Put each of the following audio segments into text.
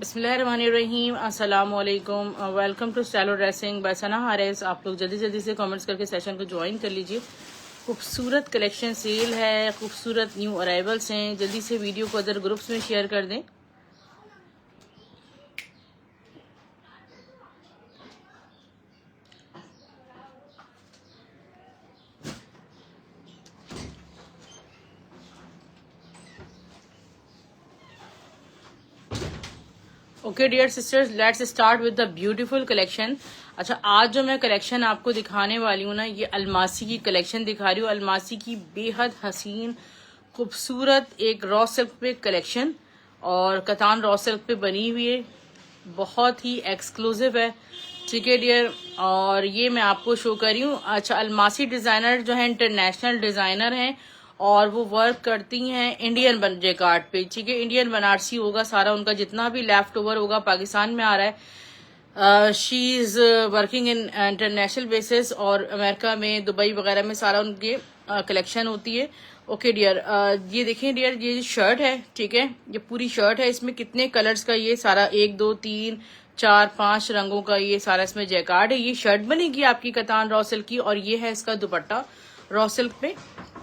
बिस्मिल्लाहिर्रहमानिर्रहीम, अस्सलाम वालेकुम। Welcome to Stylo dressing by Sana Haris. आप लोग जल्दी जल्दी से कमेंट्स करके सेशन को ज्वाइन कर लीजिए। खूबसूरत कलेक्शन सेल है, खूबसूरत न्यू अराइवल्स हैं। जल्दी से वीडियो को अदर ग्रुप्स में शेयर कर दें। Okay dear sisters, let's start with the beautiful collection. अच्छा, आज जो मैं कलेक्शन आपको दिखाने वाली हूँ ना, ये अलमासी की कलेक्शन दिखा रही हूँ। अलमासी की बेहद हसीन खूबसूरत एक रॉ सिल्क पे कलेक्शन, और कतान रॉ सिल्क पे बनी हुई है। बहुत ही एक्सक्लूसिव है, ठीक है डियर। और ये मैं आपको शो कर रही हूँ। अच्छा, अलमासी डिजाइनर जो है इंटरनेशनल डिजाइनर हैं, और वो वर्क करती हैं इंडियन जेकार्ड पे, ठीक है। इंडियन बनारसी होगा सारा उनका, जितना भी लेफ्ट ओवर होगा पाकिस्तान में आ रहा है। She is working in international basis, और अमेरिका में, दुबई वगैरह में सारा उनके कलेक्शन होती है। ओके डियर, ये देखें डियर, ये शर्ट है, ठीक है। ये पूरी शर्ट है, इसमें कितने कलर्स का ये सारा 1 2 3 4 5 रंगों का ये सारा इसमें जैकार्ड है। ये शर्ट बनेगी आपकी कतान रॉ सिल्क की, और ये है इसका दुपट्टा रॉ सिल्क पे,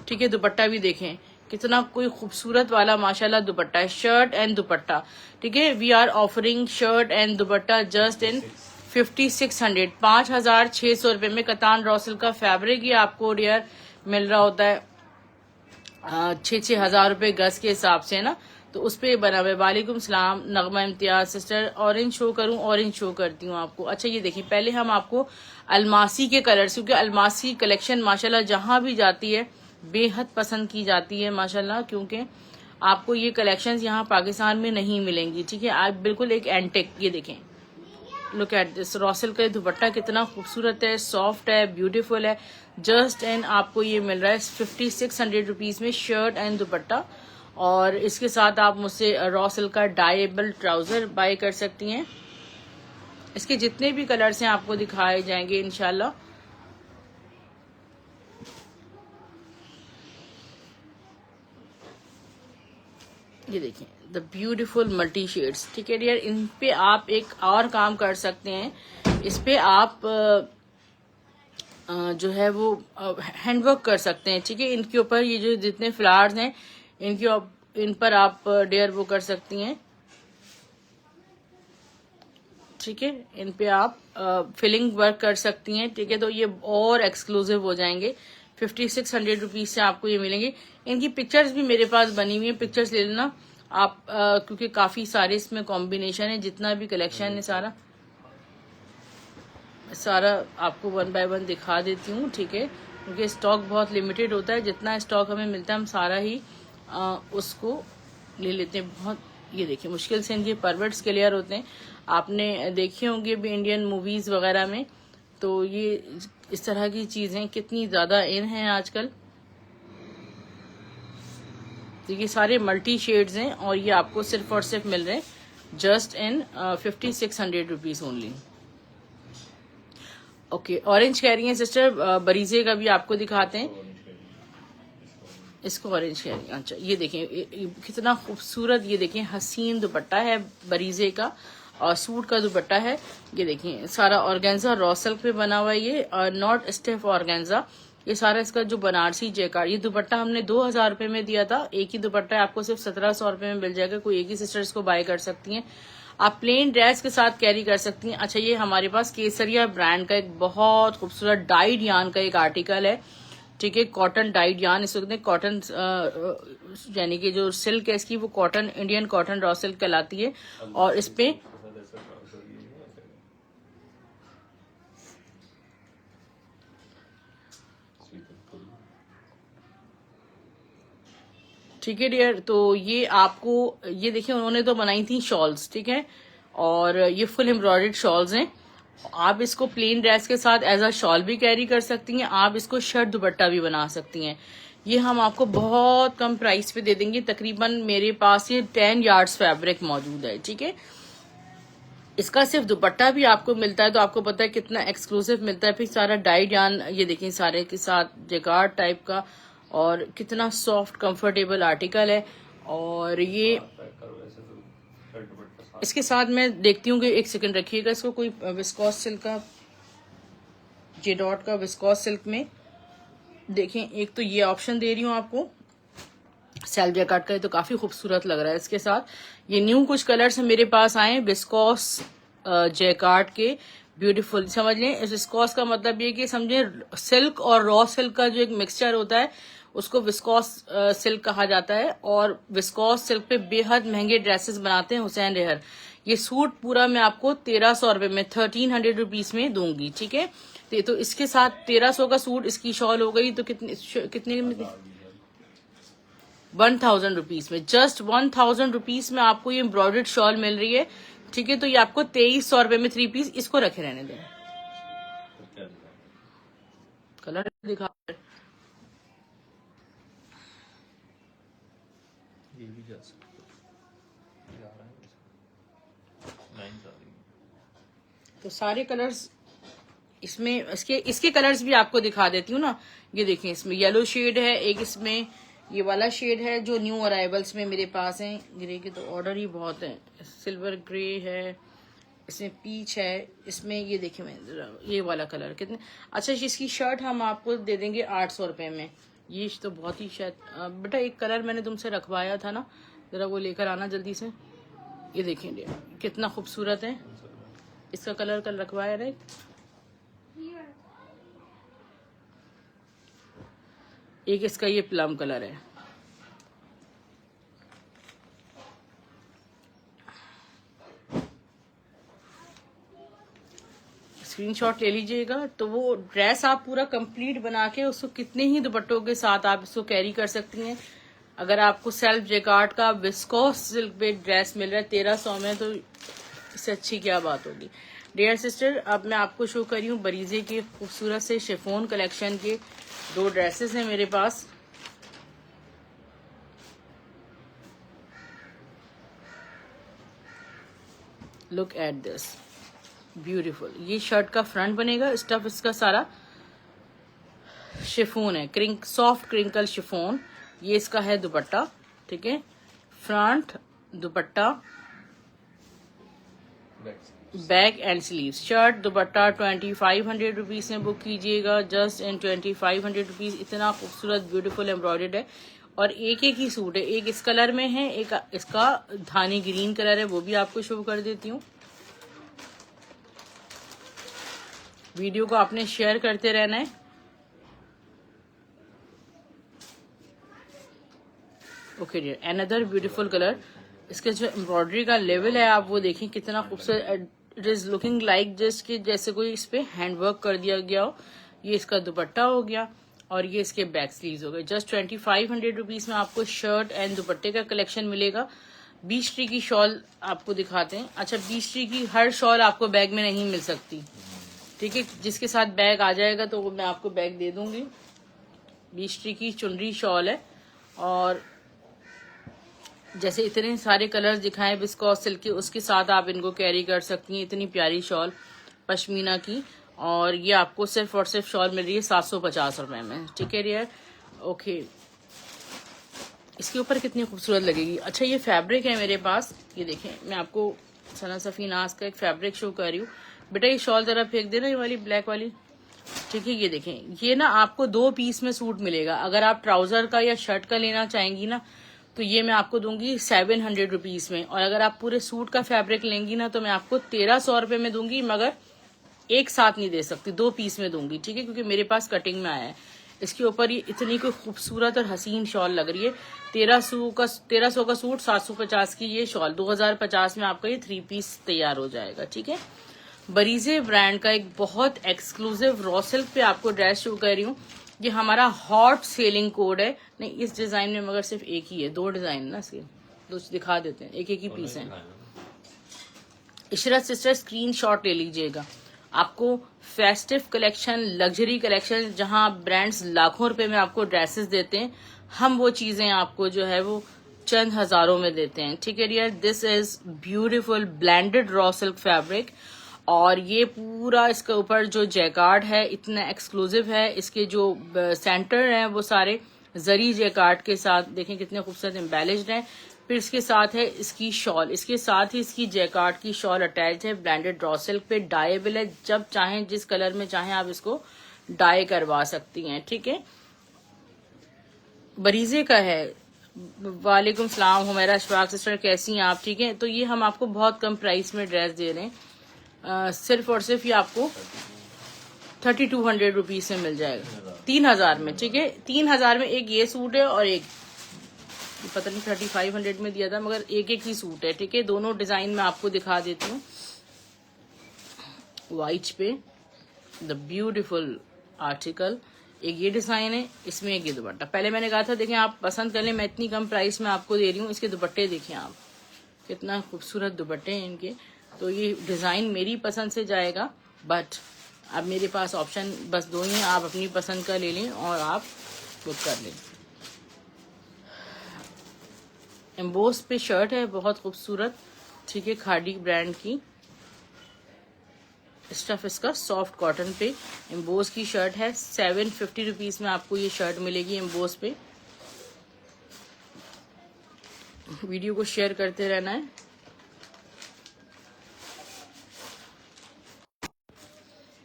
ठीक है। दुपट्टा भी देखें कितना कोई खूबसूरत वाला माशाल्लाह दुपट्टा है, शर्ट एंड दुपट्टा, ठीक है। We are offering shirt and dupatta just in 5600, 5600 रुपए में। कतान रॉ सिल्क का फैब्रिक ही आपको डियर मिल रहा होता है 6,000 रुपए गज के हिसाब से ना, तो उस पे बना हुआ है। वालेकुम सलाम नगमा इम्तियाज सिस्टर। ऑरेंज शो करूं? ऑरेंज शो करती हूँ आपको। अच्छा, ये देखिए, पहले हम आपको अलमासी के कलर्स, क्योंकि अलमासी कलेक्शन माशाल्लाह जहां भी जाती है बेहद पसंद की जाती है माशाल्लाह, क्योंकि आपको ये कलेक्शंस यहाँ पाकिस्तान में नहीं मिलेंगी, ठीक है। आप बिल्कुल एक एंटिक, ये देखें, look at this raw silk का दुपट्टा कितना खूबसूरत है, सॉफ्ट है, ब्यूटीफुल है। जस्ट एंड आपको ये मिल रहा है 5600 रुपीज में शर्ट एंड दुपट्टा, और इसके साथ आप मुझसे रॉ सिल्क का डाइएबल ट्राउजर बाय कर सकती हैं। इसके जितने भी कलर्स हैं आपको दिखाए जाएंगे इंशाल्लाह। ये देखें द ब्यूटीफुल मल्टी शेड्स, ठीक है डियर। इन पे आप एक और काम कर सकते हैं, इस पे आप जो है वो हैंडवर्क कर सकते हैं, ठीक है। इनके ऊपर ये जो जितने फ्लावर्स हैं इन पर आप डियर वो कर सकती हैं, ठीक है। इन पे आप फिलिंग वर्क कर सकती हैं, ठीक है। तो ये और एक्सक्लूसिव हो जाएंगे। 5600 रुपीज से आपको ये मिलेंगे। इनकी पिक्चर्स भी मेरे पास बनी हुई है, पिक्चर्स ले लेना आप, क्योंकि काफी सारे इसमें कॉम्बिनेशन है। जितना भी कलेक्शन है सारा आपको 1 बाय 1 दिखा देती हूँ, ठीक है। क्योंकि स्टॉक बहुत लिमिटेड होता है, जितना स्टॉक हमें मिलता है हम सारा ही उसको ले लेते हैं। बहुत, ये देखिए, मुश्किल से इनके परवर्ट्स क्लियर होते हैं। आपने देखे होंगे भी इंडियन मूवीज वगैरह में, तो ये इस तरह की चीजें कितनी ज्यादा इन हैं आजकल। तो ये सारे मल्टी शेड्स हैं, और ये आपको सिर्फ और सिर्फ मिल रहे हैं just in 5600 rupees only. Okay, orange कह रही हैं सिस्टर, बरीजे का भी आपको दिखाते हैं। इसको ऑरेंज कह रही हैं, अच्छा। ये देखें कितना खूबसूरत, ये देखें हसीन दुपट्टा है बरीजे का, और सूट का दुपट्टा है। ये देखें सारा ऑर्गेन्जा रॉ सिल्क पे बना हुआ है, ये नॉट स्टिफ ऑर्गेन्जा। ये सारा इसका जो बनारसी जैकार्ड, ये दुपट्टा हमने 2000 रुपए में दिया था। एक ही दुपट्टा आपको सिर्फ 1700 रुपए में मिल जाएगा। कोई एक ही सिस्टर्स को बाय कर सकती हैं, आप प्लेन ड्रेस के साथ कैरी कर सकती हैं। अच्छा, ये हमारे पास केसरिया ब्रांड का एक बहुत खूबसूरत डाइड यान का एक आर्टिकल है, ठीक है। कॉटन डाइड यान, इसको कहते हैं कॉटन, यानी कि जो सिल्क है इसकी वो cotton, Indian cotton raw silk कहलाती है। और इस पे ठीक है डियर, तो ये आपको, ये देखिए उन्होंने तो बनाई थी शॉल्स, ठीक है। और ये फुल एम्ब्रॉयडर्ड शॉल्स हैं। आप इसको प्लेन ड्रेस के साथ एज अ शॉल भी कैरी कर सकती हैं, आप इसको शर्ट दुपट्टा भी बना सकती हैं। ये हम आपको बहुत कम प्राइस पे दे देंगे। तकरीबन मेरे पास ये 10 यार्ड्स फैब्रिक मौजूद है, ठीक है। इसका सिर्फ दुपट्टा भी आपको मिलता है, तो आपको पता है कितना एक्सक्लूसिव मिलता है। फिर सारा डाइड यान, ये देखिए सारे के साथ जैकार्ड टाइप का, और कितना सॉफ्ट कंफर्टेबल आर्टिकल है। और ये इसके साथ मैं देखती हूँ कि एक सेकंड रखिएगा इसको, कोई विस्कॉस सिल्क का, जे डॉट का विस्कॉस सिल्क में देखें, एक तो ये ऑप्शन दे रही हूँ आपको सेल्फ जैकार्ड का, ये तो काफी खूबसूरत लग रहा है। इसके साथ ये न्यू कुछ कलर्स मेरे पास आए विस्कॉस जैकार्ड के, ब्यूटीफुल। समझ लें, इस विस्कॉस का मतलब ये कि समझे सिल्क और रॉ सिल्क का जो एक मिक्सचर होता है उसको विस्कॉस सिल्क कहा जाता है। और विस्कॉस सिल्क पे बेहद महंगे ड्रेसेस बनाते हैं हुसैन रेहर। ये सूट पूरा मैं आपको 1300 रुपए में, 1300 रुपीज में दूंगी, ठीक है। तो इसके साथ 1300 का सूट, इसकी शॉल हो गई तो कितने में? 1000 रुपीज में, जस्ट 1000 रुपीज में आपको ये एम्ब्रॉयडर्ड शॉल मिल रही है, ठीक है। तो ये आपको 2300 रुपए में 3 पीस, इसको रखे रहने दें। कलर दिखा, ये भी जा सकते तो सारे कलर्स इसमें, इसके कलर्स भी आपको दिखा देती हूँ ना। ये देखें, इसमें येलो शेड है, एक इसमें ये वाला शेड है जो न्यू अराइवल्स में मेरे पास है। ग्रे के तो ऑर्डर ही बहुत है। सिल्वर ग्रे है, इसमें पीच है, इसमें ये देखिए मैं ये वाला कलर कितने अच्छा। इसकी शर्ट हम आपको दे देंगे 800 रुपए में। ये तो बहुत ही शायद बेटा एक कलर मैंने तुमसे रखवाया था ना, जरा वो लेकर आना जल्दी से। ये देखेंगे कितना खूबसूरत है, इसका कलर कल रखवाया है। एक इसका ये प्लम कलर है, स्क्रीनशॉट ले लीजिएगा। तो वो ड्रेस आप पूरा कंप्लीट बना के उसको कितने ही दुपट्टों के साथ आप इसको कैरी कर सकती हैं। अगर आपको सेल्फ जैकार्ड का विस्कोस सिल्क पे ड्रेस मिल रहा है 1300 में, तो इससे अच्छी क्या बात होगी। डियर सिस्टर, अब मैं आपको शो कर रही हूँ बरीजे के खूबसूरत से शिफॉन कलेक्शन के 2 ड्रेसेस हैं मेरे पास। Look at this beautiful. ये शर्ट का फ्रंट बनेगा, स्टफ इसका सारा शिफॉन है, सॉफ्ट क्रिंकल शिफॉन। ये इसका है दुपट्टा, ठीक है। Front dupatta, back and sleeve. Shirt dupatta 2500 rupees में बुक कीजिएगा, जस्ट इन 2500 रुपीज। इतना खूबसूरत ब्यूटीफुल एम्ब्रॉयडर्ड है और एक एक ही सूट है। एक इस कलर में है, एक इसका धानी ग्रीन कलर है, वो भी आपको शो कर देती हूँ। वीडियो को आपने शेयर करते रहना है। Okay dear, another beautiful colour. इसके जो एम्ब्रॉयडरी का लेवल है आप वो देखें कितना खूबसूरत। इट इज लुकिंग लाइक जैसे कोई इस पे हैंडवर्क कर दिया गया हो। ये इसका दुपट्टा हो गया और ये इसके बैक स्लीव्स हो गए। जस्ट 2500 रुपीज में आपको शर्ट एंड दुपट्टे का कलेक्शन मिलेगा। बीच ट्री की शॉल आपको दिखाते हैं। अच्छा, बीच ट्री की हर शॉल आपको बैग में नहीं मिल सकती, ठीक है। जिसके साथ बैग आ जाएगा तो मैं आपको बैग दे दूंगी। बीच ट्री की चुनरी शॉल है और जैसे इतने सारे कलर्स दिखाए विस्कॉस सिल्क के, उसके साथ आप इनको कैरी कर सकती हैं। इतनी प्यारी शॉल पश्मीना की, और ये आपको सिर्फ और सिर्फ शॉल मिल रही है 750 रुपए में, ठीक है डियर। ओके, इसके ऊपर कितनी खूबसूरत लगेगी। अच्छा, ये फैब्रिक है मेरे पास, ये देखें मैं आपको सना सफीनाज का एक फैब्रिक शो कर रही हूँ। बेटा ये शॉल जरा फेंक देना, ये वाली ब्लैक वाली, ठीक है। ये देखें, ये ना आपको 2 पीस में सूट मिलेगा। अगर आप ट्राउजर का या शर्ट का लेना चाहेंगी ना, तो ये मैं आपको दूंगी 700 रुपीज में। और अगर आप पूरे सूट का फैब्रिक लेंगी ना, तो मैं आपको 1300 रुपए में दूंगी, मगर एक साथ नहीं दे सकती, 2 पीस में दूंगी, ठीक है, क्योंकि मेरे पास कटिंग में आया है। इसके ऊपर ये इतनी कोई खूबसूरत और हसीन शॉल लग रही है। 1300 का सूट, 750 की ये शॉल, 2050 में आपका ये 3 पीस तैयार हो जाएगा, ठीक है। बरीजे ब्रांड का एक बहुत एक्सक्लूसिव रॉ सिल्क पे आपको ड्रेस शो कर रही हूँ। ये हमारा हॉट सेलिंग कोड है। नहीं, इस डिजाइन में मगर सिर्फ एक ही है, 2 डिजाइन ना इसके, 2 दिखा देते हैं, एक ही पीस है। इशरत सिस्टर स्क्रीनशॉट ले लीजिएगा। आपको फेस्टिव कलेक्शन, लग्जरी कलेक्शन, जहां ब्रांड्स लाखों रुपए में आपको ड्रेसेस देते हैं, हम वो चीजें आपको जो है वो चंद हजारों में देते हैं, ठीक है dear. This is beautiful blended raw silk fabric, और ये पूरा इसके ऊपर जो जैकार्ड है इतना एक्सक्लूसिव है। इसके जो सेंटर हैं वो सारे जरी जैकार्ड के साथ, देखें कितने खूबसूरत एम्बेलिश्ड हैं। फिर इसके साथ है इसकी शॉल, इसके साथ ही इसकी जैकार्ड की शॉल अटैच है, ब्लेंडेड ड्रॉ सिल्क पे, डाइएबल है, जब चाहें जिस कलर में चाहें आप इसको डाई करवा सकती हैं। ठीक है, बरीजे का है। वालेकुम सलाम हुमैरा अशफाक सिस्टर, कैसी हैं आप? ठीक है, तो ये हम आपको बहुत कम प्राइस में ड्रेस दे रहे हैं, सिर्फ और सिर्फ ये आपको 3200 रुपीज में मिल जाएगा, 3000 में। ठीक है, 3000 में एक ये सूट है और एक पता नहीं 3500 में दिया था, मगर एक एक ही सूट है। ठीक है, दोनों डिजाइन में आपको दिखा देती हूँ। वाइट पे द ब्यूटीफुल आर्टिकल, एक ये डिजाइन है, इसमें एक ये दुपट्टा। पहले मैंने कहा था देखें आप पसंद कर लें, मैं इतनी कम प्राइस में आपको दे रही हूँ। इसके दुपट्टे देखें आप, कितना खूबसूरत दुपट्टे हैं इनके। तो ये डिजाइन मेरी पसंद से जाएगा, बट अब मेरे पास ऑप्शन बस दो ही हैं, आप अपनी पसंद का ले लें और आप बुक कर लें। एम्बोस पे शर्ट है, बहुत खूबसूरत। ठीक है, खादी ब्रांड की स्टफ, इसका सॉफ्ट कॉटन पे एम्बोस की शर्ट है। 750 रुपीज में आपको ये शर्ट मिलेगी एम्बोस पे। वीडियो को शेयर करते रहना है।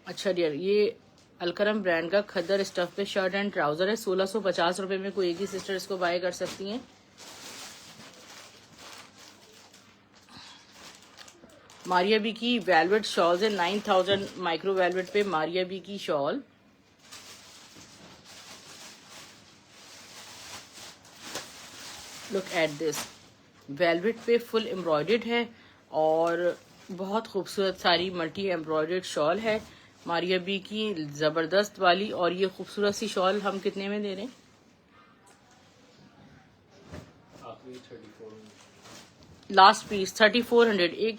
अच्छा डियर, ये अलकरम ब्रांड का खद्दर स्टफ पे शर्ट एंड ट्राउजर है, 1650 रुपए में कोई एक ही सिस्टर इसको बाय कर सकती हैं। मारिया बी की वेलवेट शॉल्स है, 9000 माइक्रो वेलवेट पे मारिया बी की shawl. Look at this, velvet पे फुल एम्ब्रॉयडर्ड है और बहुत खूबसूरत सारी मल्टी एम्ब्रॉयडर्ड शॉल है मारिया बी की, जबरदस्त वाली। और ये खूबसूरत सी शॉल हम कितने में दे रहे हैं? Last piece 3400। एक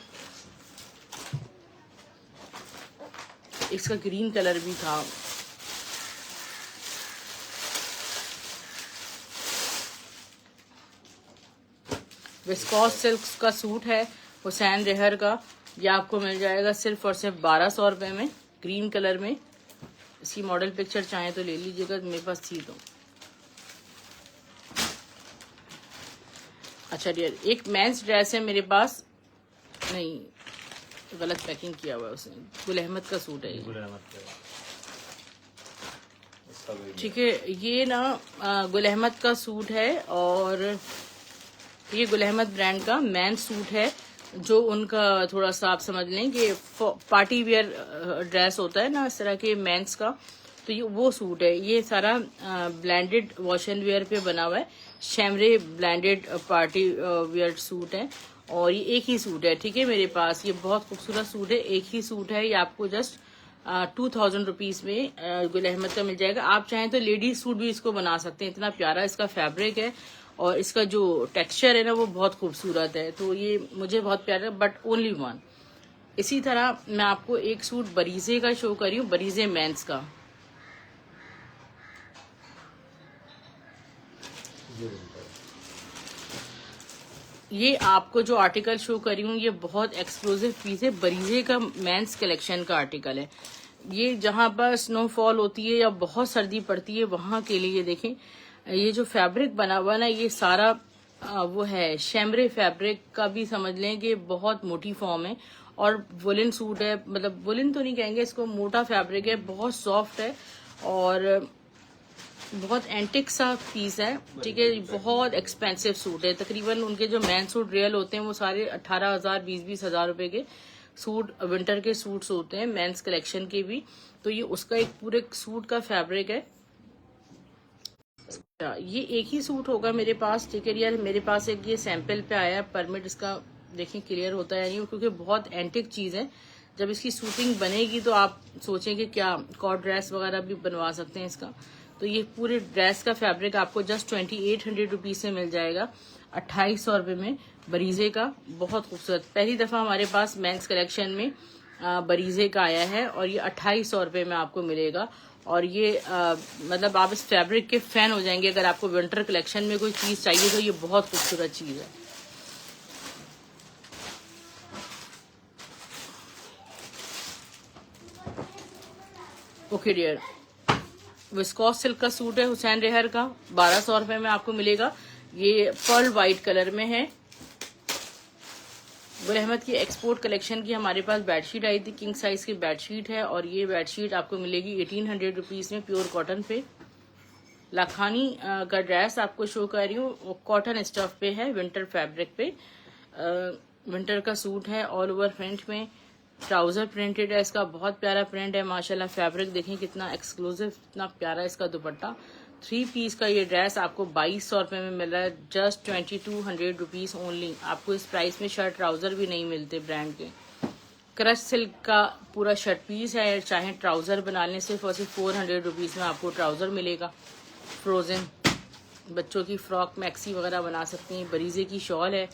इसका ग्रीन कलर भी था, विस्कॉस सिल्क का सूट है हुसैन रेहर का। ये आपको मिल जाएगा सिर्फ और सिर्फ 1200 रुपए में, ग्रीन कलर में। इसकी मॉडल पिक्चर चाहें तो ले लीजिएगा, मेरे पास थी तो। अच्छा डियर, एक मेंस ड्रेस है मेरे पास, नहीं गलत पैकिंग किया हुआ है उसने, गुल अहमद का सूट है ये। ठीक है, ये ना गुल अहमद का सूट है और ये गुल अहमद ब्रांड का मैन सूट है, जो उनका थोड़ा सा आप समझ लें कि पार्टी वेयर ड्रेस होता है ना इस तरह के मेंस का, तो ये वो सूट है। ये सारा ब्लेंडेड वॉश एंड वेयर पे बना हुआ है, शैमरे ब्लेंडेड पार्टी वेयर सूट है और ये एक ही सूट है। ठीक है, मेरे पास ये बहुत खूबसूरत सूट है, एक ही सूट है। ये आपको जस्ट 2000 रुपीज में गुल अहमद का मिल जाएगा। आप चाहें तो लेडीज सूट भी इसको बना सकते हैं, इतना प्यारा इसका फैब्रिक है और इसका जो टेक्सचर है ना वो बहुत खूबसूरत है। तो ये मुझे बहुत प्यारा है, बट ओनली वन। इसी तरह मैं आपको एक सूट बरीजे का शो कर रही हूँ, बरीजे मेंस का। ये आपको जो आर्टिकल शो कर रही हूँ ये बहुत एक्सक्लूसिव पीस है, बरीजे का मेंस कलेक्शन का आर्टिकल है। ये जहाँ पर स्नोफॉल होती है या बहुत सर्दी पड़ती है वहां के लिए देखें, ये जो फैब्रिक बना हुआ ना ये सारा वो है शैमरे फैब्रिक का, भी समझ लें कि बहुत मोटी फॉर्म है और वुलन सूट है, मतलब वुलन तो नहीं कहेंगे इसको, मोटा फैब्रिक है, बहुत सॉफ्ट है और बहुत एंटिक सा पीस है। ठीक है, बहुत एक्सपेंसिव सूट है। तकरीबन उनके जो मैन सूट रियल होते हैं वो सारे 18,000 20-20 हजार रुपए के सूट विंटर के सूट्स होते हैं, मेंस कलेक्शन के भी। तो ये उसका एक पूरे सूट का फैब्रिक है। ये एक ही सूट होगा मेरे पास। ठीक है यार, मेरे पास एक ये सैंपल पे आया है, परमिट इसका देखें क्लियर होता है नहीं, क्योंकि बहुत एंटिक चीज है। जब इसकी सूटिंग बनेगी तो आप सोचेंगे क्या कॉट ड्रेस वगैरह भी बनवा सकते हैं इसका। तो ये पूरे ड्रेस का फैब्रिक आपको जस्ट 2800 रुपीज से मिल जाएगा, 2800 रुपए में, बरीजे का। बहुत खूबसूरत, पहली दफा हमारे पास मेंस कलेक्शन में बरीजे का आया है और ये 2800 रुपए में आपको मिलेगा। और ये मतलब आप इस फैब्रिक के फैन हो जाएंगे। अगर आपको विंटर कलेक्शन में कोई चीज चाहिए तो ये बहुत खूबसूरत चीज है। ओके डियर, विस्कॉस सिल्क का सूट है हुसैन रेहर का, 1200 रुपए में आपको मिलेगा। ये पर्ल वाइट कलर में है। गुल अहमद की एक्सपोर्ट कलेक्शन की हमारे पास बेडशीट आई थी, किंग साइज की बेडशीट है और ये बेडशीट आपको मिलेगी 1800 रुपीज़ में प्योर कॉटन पे। लाखानी का ड्रेस आपको शो कर रही हूँ, कॉटन स्टफ पे है, विंटर फैब्रिक पे। विंटर का सूट है, ऑल ओवर प्रिंट में, ट्राउजर प्रिंटेड है, इसका बहुत प्यारा प्रिंट है माशाल्लाह। फैब्रिक देखें कितना एक्सक्लूसिव, कितना प्यारा इसका दुपट्टा। 3 पीस का ये ड्रेस आपको 2200 रुपये में मिल रहा है, जस्ट 2200 रुपीज़ ओनली। आपको इस प्राइस में शर्ट ट्राउजर भी नहीं मिलते ब्रांड के। क्रश सिल्क का पूरा शर्ट पीस है, चाहे ट्राउजर बना लें सिर्फ और सिर्फ 400 रुपीज़ में आपको ट्राउजर मिलेगा। फ्रोजन बच्चों की फ्रॉक मैक्सी वगैरह बना सकती हैं। बरीजे की शॉल है,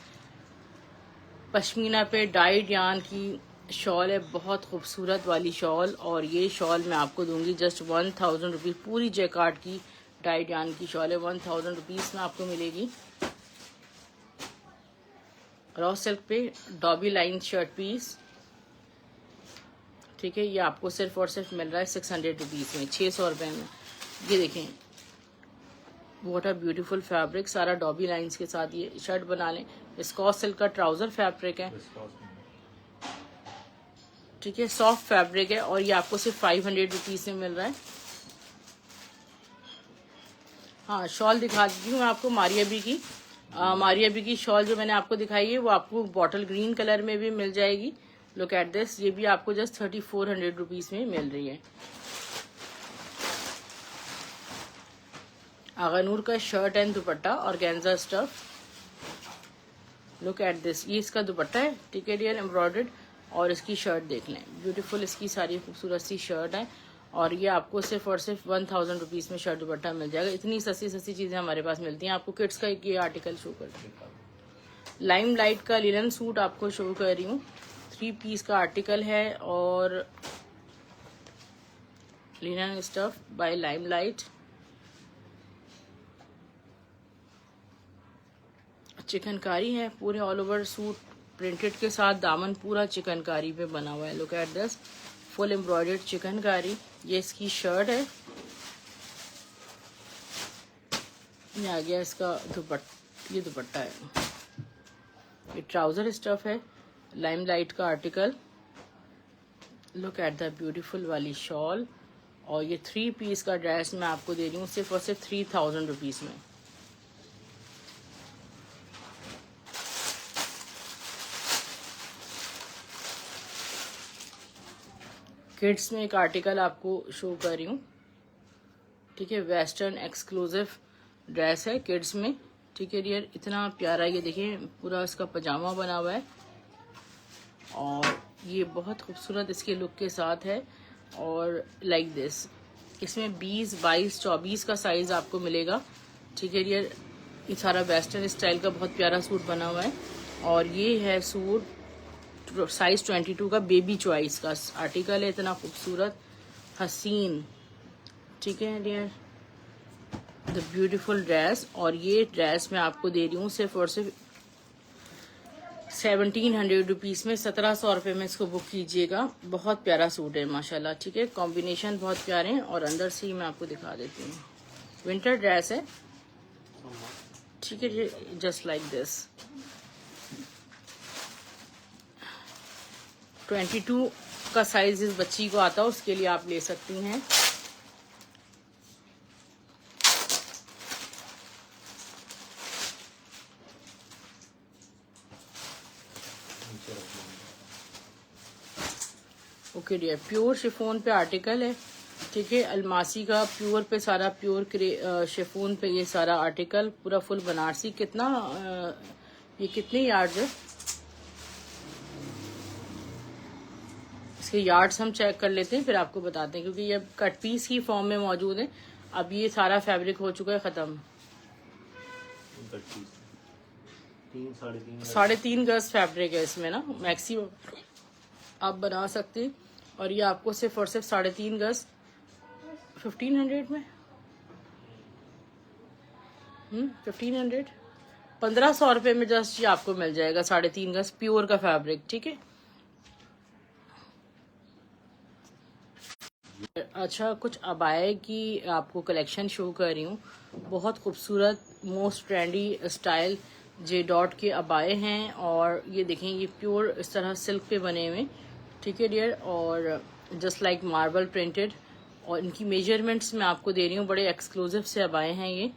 पश्मीना पे डाइड यान की शॉल है, बहुत खूबसूरत वाली शॉल। और ये शॉल मैं आपको दूंगी जस्ट 1000 रुपीज़। पूरी जैकार्ड की डाइड यान की शॉल है, 1000 रुपीज़ में आपको मिलेगी। रॉ सिल्क पे डॉबी लाइन शर्ट पीस, ठीक है, ये आपको सिर्फ और सिर्फ मिल रहा है 600 रुपीज़ में, 600 रुपये में। ये देखें व्हाट अ ब्यूटीफुल फैब्रिक, सारा डॉबी लाइंस के साथ ये शर्ट बना लें। विस्कॉस सिल्क का ट्राउजर फैब्रिक है, ठीक है, सॉफ्ट फैब्रिक है और ये आपको सिर्फ 500 रुपीज़ में मिल रहा है। हाँ, शॉल दिखा दी हूँ मैं आपको मारिया बी की। मारिया बी की शॉल जो मैंने आपको दिखाई है वो आपको बॉटल ग्रीन कलर में भी मिल जाएगी। लुक एट दिस, ये भी आपको जस्ट 3400 रुपीज़ में मिल रही है। आगानूर का shirt and dupatta organza stuff, look at this, ये इसका दुपट्टा है, ठीक है डियर, एम्ब्रॉयडर्ड। और इसकी शर्ट देख लें, ब्यूटीफुल इसकी सारी खूबसूरत सी शर्ट है और ये आपको सिर्फ और सिर्फ 1000 रुपीज़ में शर्ट दुपट्टा मिल जाएगा। इतनी सस्ती सस्ती चीज़ें हमारे पास मिलती हैं। आपको किड्स का एक ये आर्टिकल शो कर रही हूँ, लाइम लाइट का लिनन सूट आपको शो कर रही हूँ। 3 पीस का आर्टिकल है और linen stuff bye lime light. Chikankari है, पूरे ऑल ओवर सूट प्रिंटेड के साथ, दामन पूरा चिकनकारी पे बना हुआ है। Look at this, full embroidered chikankari. ये इसकी शर्ट है, ये आ गया इसका दुपट्टा, ये दुपट्टा है। ये ट्राउजर स्टफ है, लाइम लाइट का article. Look at the beautiful वाली शॉल। और ये 3 पीस का ड्रेस मैं आपको दे रही हूँ सिर्फ और सिर्फ 3000 रुपीज़ में। किड्स में एक आर्टिकल आपको शो कर रही हूँ, ठीक है, वेस्टर्न एक्सक्लूसिव ड्रेस है किड्स में, ठीक है डियर, इतना प्यारा। ये देखिए पूरा इसका पजामा बना हुआ है और ये बहुत खूबसूरत इसके लुक के साथ है। और लाइक दिस, इसमें 20, 22, 24 का साइज आपको मिलेगा, ठीक है डियर। ये सारा वेस्टर्न स्टाइल का बहुत प्यारा सूट बना हुआ है और ये है सूट साइज 22 का, बेबी चॉइस का आर्टिकल है, इतना खूबसूरत हसीन, ठीक है डियर, द ब्यूटीफुल ड्रेस। और ये ड्रेस मैं आपको दे रही हूँ सिर्फ और सिर्फ 1700 रुपीज़ में। 1700 रुपये में इसको बुक कीजिएगा। बहुत प्यारा सूट है माशाल्लाह, ठीक है, कॉम्बिनेशन बहुत प्यारे हैं। और अंदर से ही मैं आपको दिखा देती हूँ, विंटर ड्रेस है, ठीक है, जस्ट लाइक दिस। 22 का साइज इस बच्ची को आता है, उसके लिए आप ले सकती हैं। ओके डियर, प्योर शिफोन पे आर्टिकल है, ठीक है, अलमासी का प्योर पे सारा प्योर शिफोन पे ये सारा आर्टिकल, पूरा फुल बनारसी। कितना ये कितने यार्ड्स है इसके यार्ड्स हम चेक कर लेते हैं फिर आपको बताते हैं, क्योंकि ये कट पीस की फॉर्म में मौजूद है। अब ये सारा फैब्रिक हो चुका है ख़त्म। 3.5 गज फैब्रिक है इसमें ना, मैक्सी आप बना सकते हैं। और ये आपको सिर्फ और सिर्फ 3.5 गज 1500 में 1500 1500 रुपये में जस्ट ये आपको मिल जाएगा 3.5 गज प्योर का फैब्रिक, ठीक है। अच्छा, कुछ अबाए की आपको कलेक्शन शो कर रही हूँ, बहुत खूबसूरत most trendy style J dot के अबाए हैं, और ये देखें ये प्योर इस तरह सिल्क पे बने हुए, ठीक है डियर, और जस्ट लाइक मार्बल प्रिंटेड। और इनकी मेजरमेंट्स मैं आपको दे रही हूँ, बड़े एक्सक्लूसिव से अबाए हैं ये।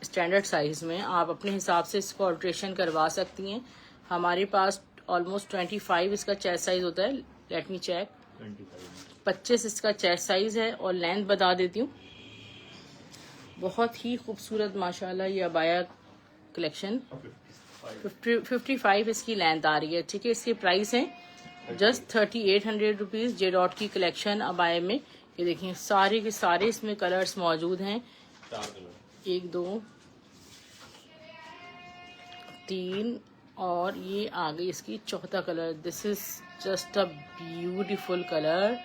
स्टैंडर्ड साइज में आप अपने हिसाब से इसको अल्ट्रेशन करवा सकती हैं। हमारे पास ऑलमोस्ट 25 इसका चेस्ट साइज होता है। लेट मी चेक, 25 इसका चेस्ट साइज है। और लेंथ बता देती हूँ, बहुत ही खूबसूरत माशाल्लाह ये अबाया कलेक्शन 55 इसकी लेंथ आ रही है, ठीक है। इसके प्राइस है जस्ट 3800 रुपीज़। जे डॉट की कलेक्शन अबाया में ये देखिए सारे के सारे इसमें कलर्स मौजूद हैं। 1 2 3 और ये आ गई इसकी चौथा colour. This is just a beautiful colour,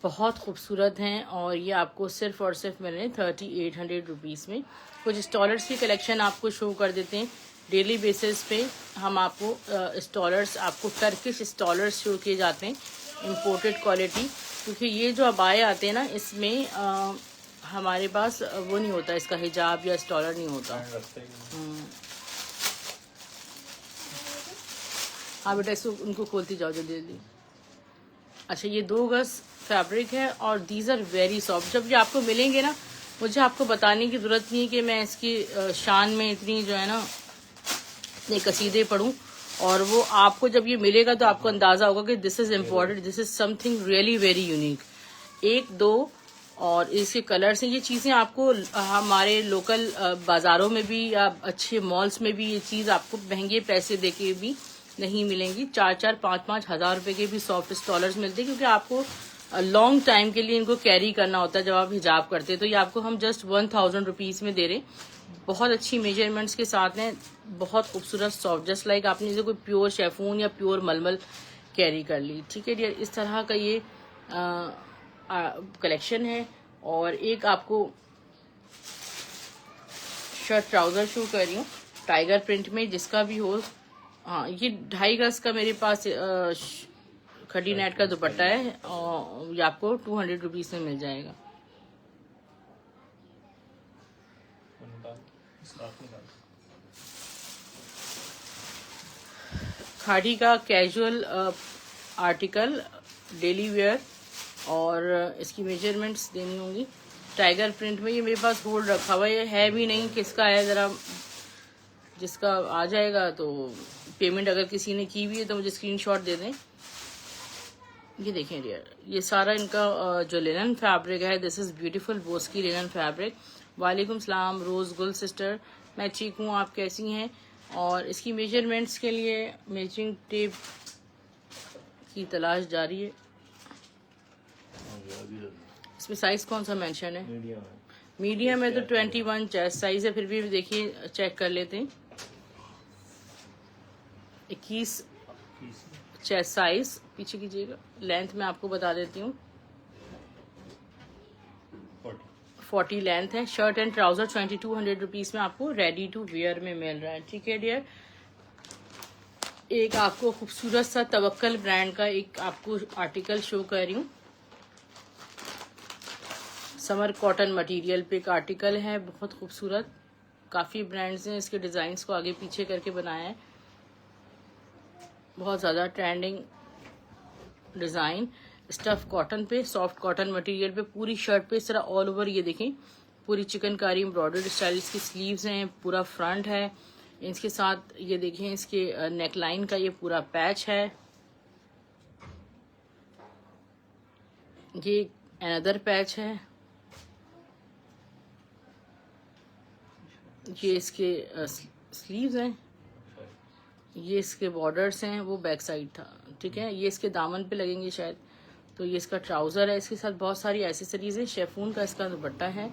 बहुत खूबसूरत हैं। और ये आपको सिर्फ और सिर्फ मैंने 3800 रुपीज़ में। कुछ स्टॉलर्स की कलेक्शन आपको शो कर देते हैं डेली बेसिस पे। हम आपको स्टॉलर्स, आपको टर्किश स्टॉलर्स शो किए जाते हैं, इम्पोर्टेड क्वालिटी। क्योंकि ये जो अबाए आते हैं ना, इसमें हमारे पास वो नहीं होता, इसका हिजाब या स्टॉलर नहीं होता। हाँ बेटा, इसको उनको खोलती जाओ जल्दी जल्दी। अच्छा, ये 2 गज फैब्रिक है और दीज आर वेरी सॉफ्ट। जब ये आपको मिलेंगे ना, मुझे आपको बताने की ज़रूरत नहीं है कि मैं इसकी शान में इतनी जो है ना इतने कसीदे पढ़ूं। और वो आपको जब ये मिलेगा तो आपको अंदाज़ा होगा कि this is important, this is something really very unique. 1 2 और इसके कलर्स हैं। ये चीज़ें आपको हमारे लोकल बाज़ारों में भी या अच्छे मॉल्स में भी ये चीज़ आपको महंगे पैसे दे के भी नहीं मिलेंगी। 4-4 5-5 हज़ार रुपए के भी सॉफ्ट स्टॉलर्स मिलते हैं, क्योंकि आपको लॉन्ग टाइम के लिए इनको कैरी करना होता है जब आप हिजाब करते हैं। तो ये आपको हम जस्ट 1000 रुपीज़ में दे रहे हैं। बहुत अच्छी मेजरमेंट्स के साथ हैं, बहुत खूबसूरत सॉफ्ट, जस्ट लाइक आपने जैसे कोई प्योर शेफून या प्योर मलमल कैरी कर ली, ठीक है डियर। इस तरह का ये कलेक्शन है। और एक आपको शर्ट ट्राउजर शो कर रही हूँ टाइगर प्रिंट में, जिसका भी हो। हाँ, ये 2.5 गज का मेरे पास खड़ी नेट का दुपट्टा है और ये आपको 200 रुपीज़ में मिल जाएगा। खाड़ी का कैजुअल आर्टिकल डेली वेयर, और इसकी मेजरमेंट्स देनी होंगी। टाइगर प्रिंट में ये मेरे पास होल्ड रखा हुआ है भी नहीं, किसका है ज़रा, जिसका आ जाएगा तो पेमेंट अगर किसी ने की हुई है तो मुझे स्क्रीनशॉट दे दें। ये देखें डियर, ये सारा इनका जो लिनन फैब्रिक है, this is beautiful Boski linen fabric. वालेकुम सलाम रोज़ गुल सिस्टर, मैं ठीक हूँ, आप कैसी हैं? और इसकी मेजरमेंट्स के लिए मेजरिंग टेप की तलाश जारी है। इसमें साइज कौन सा मेंशन है? मीडियम है तो 21 चेस्ट साइज है। फिर भी देखिए चेक कर लेते हैं। 21 चेस्ट साइज, पीछे कीजिएगा। लेंथ मैं आपको बता देती हूँ, 40 लेंथ है। शर्ट एंड ट्राउजर 2200 रुपीज़ में आपको रेडी टू वेयर में मिल रहा है, ठीक है डियर। एक आपको खूबसूरत सा तवक्कल ब्रांड का एक आपको आर्टिकल शो कर रही हूँ। समर कॉटन मटेरियल पे एक आर्टिकल है, बहुत खूबसूरत। काफ़ी ब्रांड्स ने इसके डिज़ाइंस को आगे पीछे करके बनाया है। बहुत ज़्यादा ट्रेंडिंग डिज़ाइन, स्टफ कॉटन पे, सॉफ्ट कॉटन मटेरियल पे, पूरी शर्ट पे इस तरह ऑल ओवर ये देखें पूरी चिकनकारी एम्ब्रॉयडर्ड स्टाइल इसकी स्लीव्स हैं, पूरा फ्रंट है। इसके साथ ये देखें इसके नेक लाइन का ये पूरा पैच है। ये अनदर पैच है। ये इसके स्लीव्स हैं, ये इसके बॉर्डर्स हैं, वो बैक साइड था, ठीक है। ये इसके दामन पे लगेंगे शायद। तो ये इसका ट्राउज़र है, इसके साथ बहुत सारी एसेसरीज है। शेफून का इसका दुपट्टा है,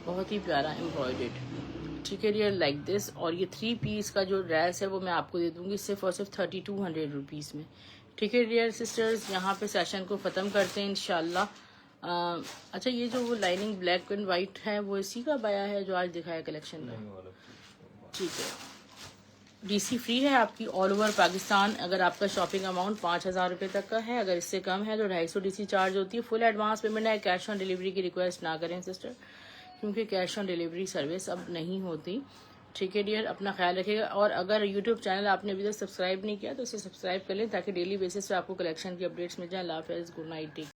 बहुत ही प्यारा एम्ब्रॉयडर्ड, ठीक है डियर, लाइक दिस। और ये 3 पीस का जो ड्रेस है वो मैं आपको दे दूंगी सिर्फ और सिर्फ 3200 रुपीज़ में, ठीक है डियर सिस्टर्स। यहाँ पे सेशन को ख़त्म करते हैं इंशाल्लाह। अच्छा, ये जो वो लाइनिंग ब्लैक एंड वाइट है वो इसी का बाया है जो आज दिखाया कलेक्शन में, ठीक है। डीसी फ्री है आपकी ऑल ओवर पाकिस्तान। अगर आपका शॉपिंग अमाउंट 5,000 रुपये तक का है, अगर इससे कम है तो 250 डीसी चार्ज होती है। फुल एडवांस पेमेंट है, कैश ऑन डिलीवरी की रिक्वेस्ट ना करें सिस्टर, क्योंकि कैश ऑन डिलीवरी सर्विस अब नहीं होती। ठीक है डियर, अपना ख्याल रखिएगा। और अगर यूट्यूब चैनल आपने अभी तक सब्सक्राइब नहीं किया तो इसे सब्सक्राइब कर लें ताकि डेली बेसिस पे आपको कलेक्शन की अपडेट्स मिल जाए। अल्लाह हाफ़िज़, गुड नाइट।